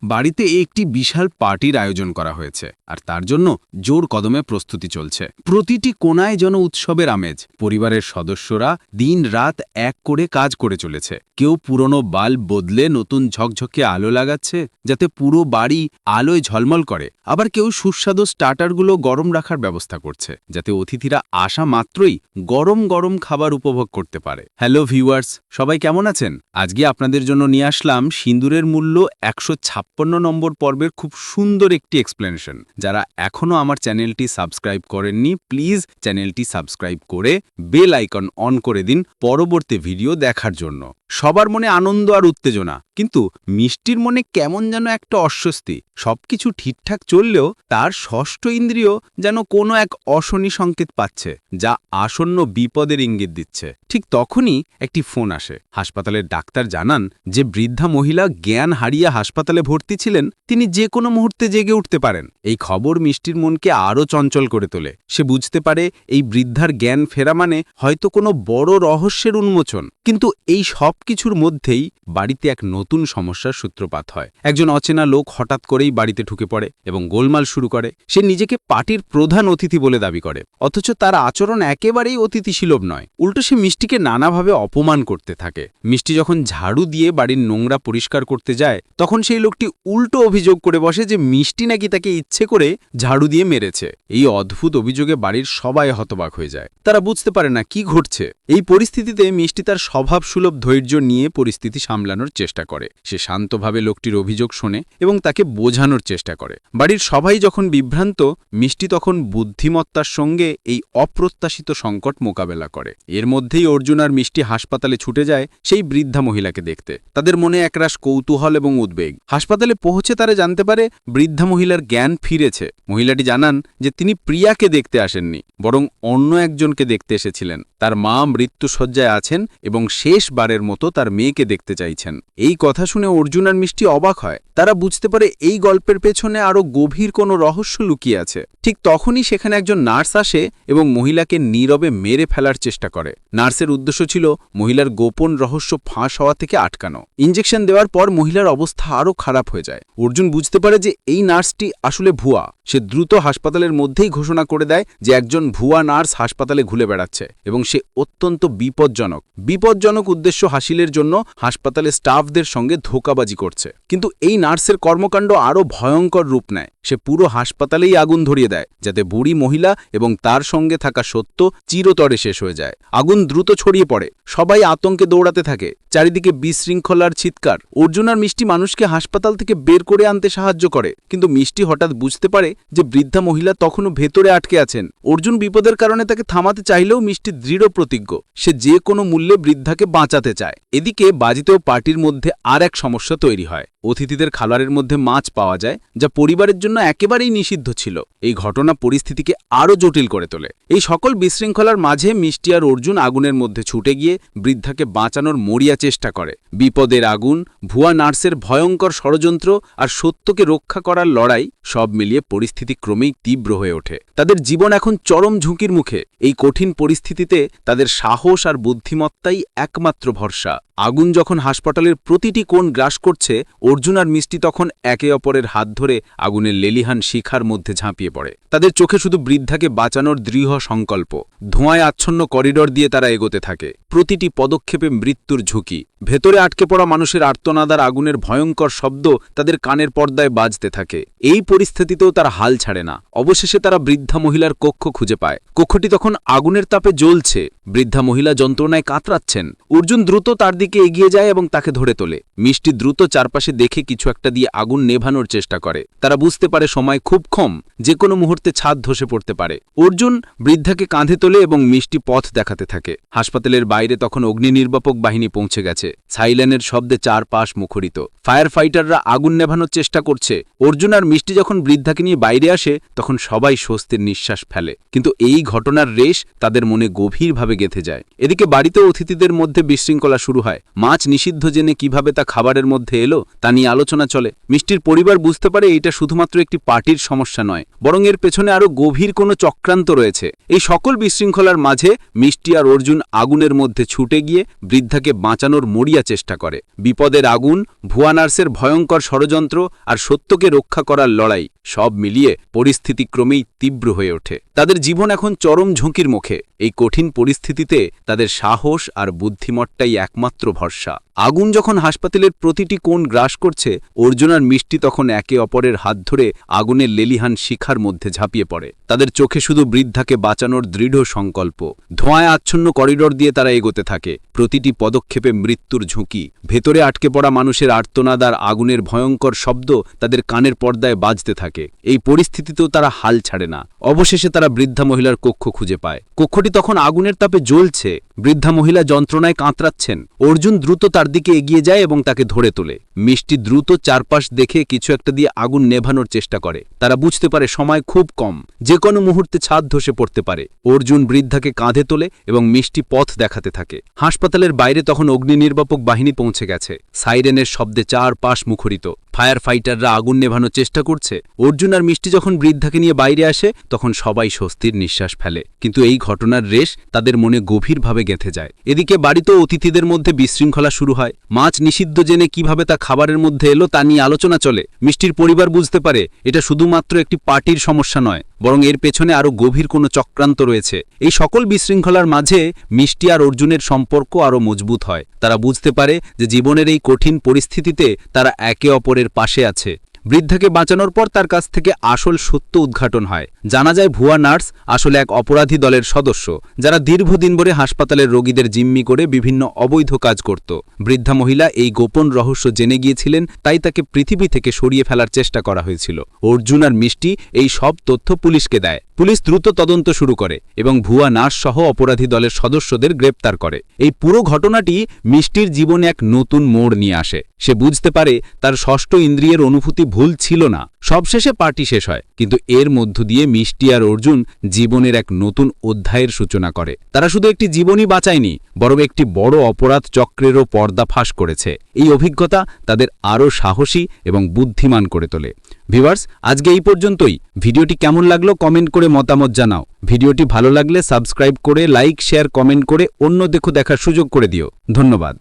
বাড়িতে একটি বিশাল পার্টির আয়োজন করা হয়েছে আর তার জন্য জোর কদমে প্রস্তুতি চলছে। প্রতিটি কোণায় যেন উৎসবের আমেজ। পরিবারের সদস্যরা দিন রাত এক করে কাজ করে চলেছে। কেউ পুরনো বাল্ব বদলে নতুন ঝকঝকে আলো লাগাচ্ছে যাতে পুরো বাড়ি আলোয় ঝলমল করে। আবার কেউ সুস্বাদু স্টার্টারগুলো গরম রাখার ব্যবস্থা করছে যাতে অতিথিরা আসা মাত্রই গরম গরম খাবার উপভোগ করতে পারে। হ্যালো ভিউয়ার্স, সবাই কেমন আছেন? আজকে আপনাদের জন্য নিয়ে আসলাম সিঁদুরের মূল্য 156 নম্বর পর্বের খুব সুন্দর একটি এক্সপ্লেনেশন। যারা এখনও আমার চ্যানেলটি সাবস্ক্রাইব করেননি, প্লিজ চ্যানেলটি সাবস্ক্রাইব করে বেল আইকন অন করে দিন পরবর্তী ভিডিও দেখার জন্য। সবার মনে আনন্দ আর উত্তেজনা, কিন্তু মিষ্টির মনে কেমন যেন একটা অস্বস্তি। সবকিছু ঠিকঠাক চললেও তার ষষ্ঠ ইন্দ্রিয় যেন কোনো এক অশনি সংকেত পাচ্ছে, যা আসন্ন বিপদের ইঙ্গিত দিচ্ছে। ঠিক তখনই একটি ফোন আসে। হাসপাতালের ডাক্তার জানান যে বৃদ্ধা মহিলা জ্ঞান হারিয়ে হাসপাতালে ভর্তি ছিলেন, তিনি যে কোনো মুহূর্তে জেগে উঠতে পারেন। এই খবর মিষ্টির মনকে আরও চঞ্চল করে তোলে। সে বুঝতে পারে এই বৃদ্ধার জ্ঞান ফেরা মানে হয়তো কোনো বড় রহস্যের উন্মোচন। কিন্তু এই সব কিছুর মধ্যেই বাড়িতে এক নতুন সমস্যার সূত্রপাত হয়। একজন অচেনা লোক হঠাৎ করেই বাড়িতে ঢুকে পড়ে এবং গোলমাল শুরু করে। সে নিজেকে পার্টির প্রধান অতিথি বলে দাবি করে, অথচ তার আচরণ একেবারেই অতিথিসুলভ নয়। উল্টো সে মিষ্টিকে নানাভাবে অপমান করতে থাকে। মিষ্টি যখন ঝাড়ু দিয়ে বাড়ির নোংরা পরিষ্কার করতে যায়, তখন সেই লোকটি উল্টো অভিযোগ করে বসে যে মিষ্টি নাকি তাকে ইচ্ছে করে ঝাড়ু দিয়ে মেরেছে। এই অদ্ভুত অভিযোগে বাড়ির সবাই হতবাক হয়ে যায়। তারা বুঝতে পারে না কি ঘটছে। এই পরিস্থিতিতে মিষ্টি তার স্বভাবসুলভ ধৈর্য নিয়ে পরিস্থিতি সামলানোর চেষ্টা করে। সে শান্তভাবে লোকটির অভিযোগ শোনে এবং তাকে বোঝানোর চেষ্টা করে। বাড়ির সবাই যখন বিভ্রান্ত, মিষ্টি তখন বুদ্ধিমত্তার সঙ্গে এই অপ্রত্যাশিত সংকট মোকাবেলা করে। এর মধ্যেই অর্জুন আর মিষ্টি হাসপাতালে ছুটে যায় সেই বৃদ্ধা মহিলাকে দেখতে। তাদের মনে একরাশ কৌতূহল এবং উদ্বেগ। হাসপাতালে পৌঁছে তারা জানতে পারে বৃদ্ধা মহিলার জ্ঞান ফিরেছে। মহিলাটি জানান যে তিনি প্রিয়াকে দেখতে আসেননি, বরং অন্য একজনকে দেখতে এসেছিলেন। তার মা মৃত্যুশয্যায় আছেন এবং শেষবারের মতো তার মেয়েকে দেখতে চাইছেন। এই কথা শুনে অর্জুন আর মিষ্টি অবাক হয়। তারা বুঝতে পারে এই গল্পের পেছনে আরও গভীর কোনো রহস্য লুকিয়ে আছে। ঠিক তখনই সেখানে একজন নার্স আসে এবং মহিলাকে নীরবে মেরে ফেলার চেষ্টা করে। নার্সের উদ্দেশ্য ছিল মহিলার গোপন রহস্য ফাঁস হওয়া থেকে আটকানো। ইঞ্জেকশন দেওয়ার পর মহিলার অবস্থা আরও খারাপ হয়ে যায়। অর্জুন বুঝতে পারে যে এই নার্সটি আসলে ভুয়া। সে দ্রুত হাসপাতালের মধ্যেই ঘোষণা করে দেয় যে একজন ভুয়া নার্স হাসপাতালে ঘুরে বেড়াচ্ছে এবং সে অত্যন্ত বিপজ্জনক উদ্দেশ্য হাসিলের জন্য হাসপাতালে স্টাফদের সঙ্গে ধোঁকাবাজি করছে। কিন্তু এই নার্সের কর্মকাণ্ড আরও ভয়ঙ্কর রূপ নেয়। সে পুরো হাসপাতালেই আগুন ধরিয়ে দেয় যাতে বুড়ি মহিলা এবং তার সঙ্গে থাকা সত্য চিরতরে শেষ হয়ে যায়। আগুন দ্রুত ছড়িয়ে পড়ে। সবাই আতঙ্কে দৌড়াতে থাকে। চারিদিকে বিশৃঙ্খলার চিৎকার। অর্জুন আর মিষ্টি মানুষকে হাসপাতাল থেকে বের করে আনতে সাহায্য করে, কিন্তু মিষ্টি হঠাৎ বুঝতে পারে যে বৃদ্ধা মহিলা তখনও ভেতরে আটকে আছেন। অর্জুন বিপদের কারণে তাকে থামাতে চাইলেও মিষ্টি দৃঢ় প্রতিজ্ঞ। সে যে কোনো মূল্যে বৃদ্ধাকে বাঁচাতে চায়। এদিকে বাজিতেও পার্টির মধ্যে আর এক সমস্যা তৈরি হয়। অতিথিদের খাবারের মধ্যে মাছ পাওয়া যায়, যা পরিবারের জন্য একেবারেই নিষিদ্ধ ছিল। এই ঘটনা পরিস্থিতিকে আরও জটিল করে তোলে। এই সকল বিশৃঙ্খলার মাঝে মিষ্টি আর অর্জুন আগুনের মধ্যে ছুটে গিয়ে বৃদ্ধাকে বাঁচানোর মরিয়া চেষ্টা করে। বিপদের আগুন, ভুয়া নার্সের ভয়ঙ্কর ষড়যন্ত্র আর সত্যকে রক্ষা করার লড়াই, সব মিলিয়ে পরিস্থিতি ক্রমেই তীব্র হয়ে ওঠে। তাদের জীবন এখন চরম ঝুঁকির মুখে। এই কঠিন পরিস্থিতিতে তাদের সাহস আর বুদ্ধিমত্তাই একমাত্র ভরসা। আগুন যখন হাসপাতালের প্রতিটি কোণ গ্রাস করছে, অর্জুন আর মিষ্টি তখন একে অপরের হাত ধরে আগুনের লেলিহান শিখার মধ্যে ঝাঁপিয়ে পড়ে। তাদের চোখে শুধু বৃদ্ধাকে বাঁচানোর দৃঢ় সংকল্প। ধোঁয়ায় আচ্ছন্ন করিডর দিয়ে তারা এগোতে থাকে। প্রতিটি পদক্ষেপে মৃত্যুর ঝুঁকি। ভেতরে আটকে পড়া মানুষের আর্তনাদ আর আগুনের ভয়ঙ্কর শব্দ তাদের কানের পর্দায় বাজতে থাকে। এই পরিস্থিতিতেও তারা হাল ছাড়ে না। অবশেষে তারা বৃদ্ধা মহিলার কক্ষ খুঁজে পায়। কক্ষটি তখন আগুনের তাপে জ্বলছে। বৃদ্ধা মহিলা যন্ত্রণায় কাতরাচ্ছেন। অর্জুন দ্রুত তার দিকে এগিয়ে যায় এবং তাকে ধরে তোলে। মিষ্টি দ্রুত চারপাশে দেখে কিছু একটা দিয়ে আগুন নেভানোর চেষ্টা করে। তারা বুঝতে পারে সময় খুব কম, যে কোনো মুহূর্তে ছাদ ধসে পড়তে পারে। অর্জুন বৃদ্ধাকে কাঁধে তোলে এবং মিষ্টি পথ দেখাতে থাকে। হাসপাতালের বাইরে তখন অগ্নি নির্বাপক বাহিনী পৌঁছে গেছে। সাইলেনের শব্দে চারপাশ মুখরিত। ফায়ার ফাইটাররা আগুন নেভানোর চেষ্টা করছে। অর্জুন আর মিষ্টি যখন বৃদ্ধাকে নিয়ে বাইরে আসে, তখন সবাই স্বস্তির নিঃশ্বাস ফেলে। কিন্তু এই ঘটনার রেশ তাদের মনে গভীরভাবে গেঁথে যায়। এদিকে বাড়িতে অতিথিদের মধ্যে বিশৃঙ্খলা শুরু হয়। মাছ নিষিদ্ধ জেনে কিভাবে তা খাবারের মধ্যে এলো তা নিয়ে আলোচনা চলে। মিষ্টির পরিবার বুঝতে পারে এটা শুধুমাত্র একটি পার্টির সমস্যা নয়, বরং এর পেছনে আরও গভীর কোনো চক্রান্ত রয়েছে। এই সকল বিশৃঙ্খলার মাঝে মিষ্টি আর অর্জুন আগুনের মধ্যে ছুটে গিয়ে বৃদ্ধাকে বাঁচানোর মরিয়া চেষ্টা করে। বিপদের আগুন, ভুয়া নার্সের ভয়ঙ্কর ষড়যন্ত্র আর সত্যকে রক্ষা করার লড়াই সব মিলিয়ে পরিস্থিতি ক্রমেই তীব্র হয়ে ওঠে। তাদের জীবন এখন চরম ঝুঁকির মুখে। এই কঠিন পরিস্থিতিতে তাদের সাহস আর বুদ্ধিমত্তাই একমাত্র ভরসা। আগুন যখন হাসপাতালের প্রতিটি কোণ গ্রাস করছে, অর্জুন আর মিষ্টি তখন একে অপরের হাত ধরে আগুনের লেলিহান শিখার মধ্যে ঝাঁপিয়ে পড়ে। তাদের চোখে শুধু বৃদ্ধাকে বাঁচানোর দৃঢ় সংকল্প। ধোঁয়ায় আচ্ছন্ন করিডোর দিয়ে তারা এগোতে থাকে, প্রতিটি পদক্ষেপে মৃত্যুর ঝুঁকি। ভেতরে আটকে পড়া মানুষের আর্তনাদ আর আগুনের ভয়ঙ্কর শব্দ তাদের কানের পর্দায় বাজতে থাকে। এই পরিস্থিতিতেও তারা হাল ছাড়ে না। অবশেষে তারা বৃদ্ধা মহিলার কক্ষ খুঁজে পায়। কক্ষটি তখন আগুনের তাপে জ্বলছে। বৃদ্ধা মহিলা যন্ত্রণায় কাতরাচ্ছেন। অর্জুন দ্রুত তার দিকে এগিয়ে যায় এবং তাকে ধরে তোলে। মিষ্টি দ্রুত চারপাশ দেখে কিছু একটা দিয়ে আগুন নেভানোর চেষ্টা করে। তারা বুঝতে পারে সময় খুব কম, যে কোনো মুহূর্তে ছাদ ধসে পড়তে পারে। অর্জুন বৃদ্ধাকে কাঁধে তোলে এবং মিষ্টি পথ দেখাতে থাকে। হাসপাতালের বাইরে তখন অগ্নি নির্বাপক বাহিনী পৌঁছে গেছে। সাইরেনের শব্দে চারপাশ মুখরিত। ফায়ার ফাইটাররা আগুন নেভানোর চেষ্টা করছে। অর্জুন আর মিষ্টি যখন বৃদ্ধাকে নিয়ে বাইরে আসে, তখন সবাই স্বস্তির নিঃশ্বাস ফেলে। কিন্তু এই ঘটনার রেশ তাদের মনে গভীরভাবে গেঁথে যায়। এদিকে বাড়িতেও অতিথিদের মধ্যে বিশৃঙ্খলা শুরু হয়। মাছ নিষিদ্ধ জেনে কিভাবে তা খাবারের মধ্যে এলো তা নিয়ে আলোচনা চলে। মিষ্টির পরিবার বুঝতে পারে এটা শুধুমাত্র একটি পার্টির সমস্যা নয়, বরং এর পেছনে আরও গভীর কোনো চক্রান্ত রয়েছে। এই সকল বিশৃঙ্খলার মাঝে মিষ্টি আর অর্জুনের সম্পর্ক আরও মজবুত হয়। তারা বুঝতে পারে যে জীবনের এই কঠিন পরিস্থিতিতে তারা একে অপরের পাশে আছে। বৃদ্ধাকে বাঁচানোর পর তার কাছ থেকে আসল সত্য উদ্ঘাটন হয়। জানা যায় ভুয়া নার্স আসলে এক অপরাধী দলের সদস্য, যারা দীর্ঘদিন ধরে হাসপাতালের রোগীদের জিম্মি করে বিভিন্ন অবৈধ কাজ করত। বৃদ্ধা মহিলা এই গোপন রহস্য জেনে গিয়েছিলেন, তাই তাকে পৃথিবী থেকে সরিয়ে ফেলার চেষ্টা করা হয়েছিল। অর্জুন আর মিষ্টি এই সব তথ্য পুলিশকে দেয়। পুলিশ দ্রুত তদন্ত শুরু করে এবং ভুয়া নার্স সহ অপরাধী দলের সদস্যদের গ্রেপ্তার করে। এই পুরো ঘটনাটি মিষ্টির জীবনে এক নতুন মোড় নিয়ে আসে। সে বুঝতে পারে তার ষষ্ঠ ইন্দ্রিয়ের অনুভূতি ভুল ছিল না। সবশেষে পার্টি শেষ হয়, কিন্তু এর মধ্য দিয়ে মিষ্টি আর অর্জুন জীবনের এক নতুন অধ্যায়ের সূচনা করে। তারা শুধু একটি জীবনই বাঁচায়নি, বরং একটি বড় অপরাধ চক্রেরও পর্দাফাঁস করেছে। এই অভিজ্ঞতা তাদের আরও সাহসী এবং বুদ্ধিমান করে তোলে। ভিউয়ার্স, আজকে এই পর্যন্তই। ভিডিওটি কেমন লাগলো কমেন্ট করে মতামত জানাও। ভিডিওটি ভালো লাগলে সাবস্ক্রাইব করে লাইক, শেয়ার, কমেন্ট করে অন্য দেখার সুযোগ করে দিও। ধন্যবাদ।